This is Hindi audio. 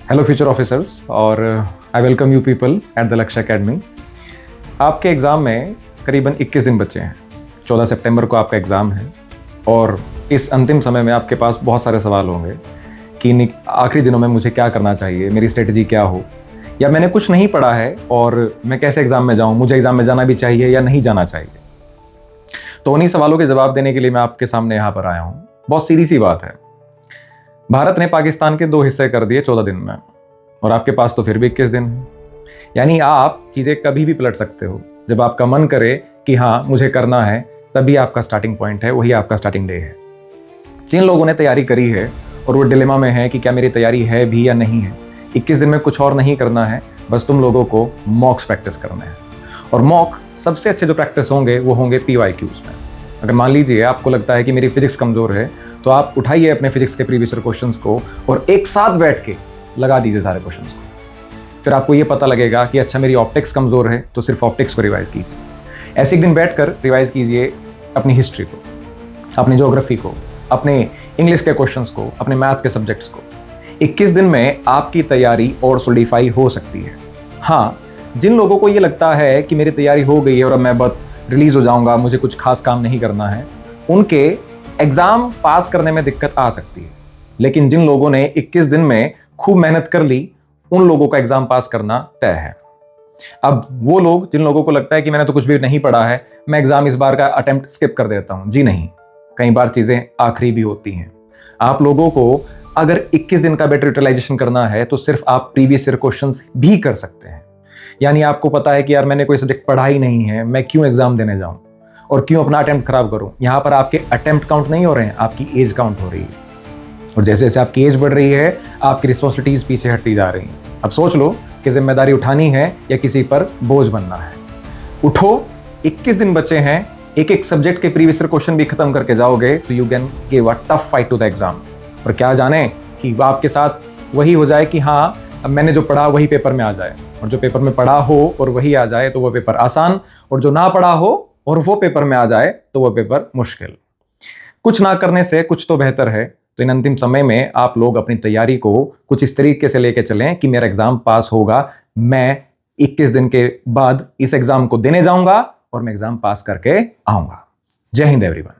हेलो फ्यूचर ऑफिसर्स और I welcome you people at the लक्ष्य एकेडमी। आपके एग्ज़ाम में करीबन 21 दिन बचे हैं। 14 सितंबर को आपका एग्ज़ाम है और इस अंतिम समय में आपके पास बहुत सारे सवाल होंगे कि आखिरी दिनों में मुझे क्या करना चाहिए, मेरी स्ट्रेटजी क्या हो, या मैंने कुछ नहीं पढ़ा है और मैं कैसे एग्ज़ाम में जाऊँ, मुझे एग्ज़ाम में जाना भी चाहिए या नहीं जाना चाहिए। तो उन्हीं सवालों के जवाब देने के लिए मैं आपके सामने यहाँ पर आया हूँ। बहुत सीधी सी बात है, भारत ने पाकिस्तान के 2 हिस्से कर दिए 14 दिन में और आपके पास तो फिर भी 21 दिन है। यानी आप चीज़ें कभी भी पलट सकते हो। जब आपका मन करे कि हाँ मुझे करना है, तभी आपका स्टार्टिंग पॉइंट है, वही आपका स्टार्टिंग डे है। जिन लोगों ने तैयारी करी है और वो डिलेमा में है कि क्या मेरी तैयारी है भी या नहीं है, 21 दिन में कुछ और नहीं करना है, बस तुम लोगों को मॉक्स प्रैक्टिस करना है। और मॉक सबसे अच्छे जो प्रैक्टिस होंगे वो होंगे PYQs में। अगर मान लीजिए आपको लगता है कि मेरी फिजिक्स कमज़ोर है, तो आप उठाइए अपने फिजिक्स के प्रीवियस ईयर क्वेश्चंस को और एक साथ बैठ के लगा दीजिए सारे क्वेश्चंस को। फिर आपको ये पता लगेगा कि अच्छा मेरी ऑप्टिक्स कमज़ोर है, तो सिर्फ ऑप्टिक्स को रिवाइज कीजिए। ऐसे एक दिन बैठकर रिवाइज कीजिए अपनी हिस्ट्री को, अपनी ज्योग्राफी को, अपने इंग्लिश के क्वेश्चंस को, अपने मैथ्स के सब्जेक्ट्स को। 21 दिन में आपकी तैयारी और सोलिडिफाई हो सकती है। हाँ, जिन लोगों को ये लगता है कि मेरी तैयारी हो गई है और अब मैं बस रिलीज हो जाऊंगा, मुझे कुछ खास काम नहीं करना है, उनके एग्जाम पास करने में दिक्कत आ सकती है। लेकिन जिन लोगों ने 21 दिन में खूब मेहनत कर ली, उन लोगों का एग्जाम पास करना तय है। अब वो लोग जिन लोगों को लगता है कि मैंने तो कुछ भी नहीं पढ़ा है, मैं एग्जाम इस बार का अटेम्प्ट स्किप कर देता हूं, जी नहीं, कई बार चीजें आखिरी भी होती हैं। आप लोगों को अगर 21 दिन का बेटर यूटिलाइजेशन करना है तो सिर्फ आप प्रीवियस ईयर क्वेश्चंस भी कर सकते हैं। यानी आपको पता है कि यार मैंने कोई सब्जेक्ट पढ़ा ही नहीं है, मैं क्यों एग्जाम देने जाऊं और क्यों अपना अटेम्प्ट खराब करूं। यहां पर आपके अटेम्प्ट काउंट नहीं हो रहे हैं, आपकी एज काउंट हो रही है। और जैसे जैसे आपकी एज बढ़ रही है, आपकी रिस्पॉन्सिबिलिटीज पीछे हटती जा रही हैं। अब सोच लो कि जिम्मेदारी उठानी है या किसी पर बोझ बनना है। उठो, 21 दिन बचे हैं, एक एक सब्जेक्ट के प्रीवियस ईयर क्वेश्चन भी खत्म करके जाओगे तो you can give a tough fight to the exam. और क्या जाने कि आपके साथ वही हो जाए कि हाँ अब मैंने जो पढ़ा वही पेपर में आ जाए, और जो पेपर में पढ़ा हो और वही आ जाए तो वो पेपर आसान, और जो ना पढ़ा हो और वो पेपर में आ जाए तो वो पेपर मुश्किल। कुछ ना करने से कुछ तो बेहतर है। तो इन अंतिम समय में आप लोग अपनी तैयारी को कुछ इस तरीके से लेके चलें कि मेरा एग्जाम पास होगा, मैं 21 दिन के बाद इस एग्जाम को देने जाऊंगा और मैं एग्जाम पास करके आऊंगा। जय हिंद एवरीवन।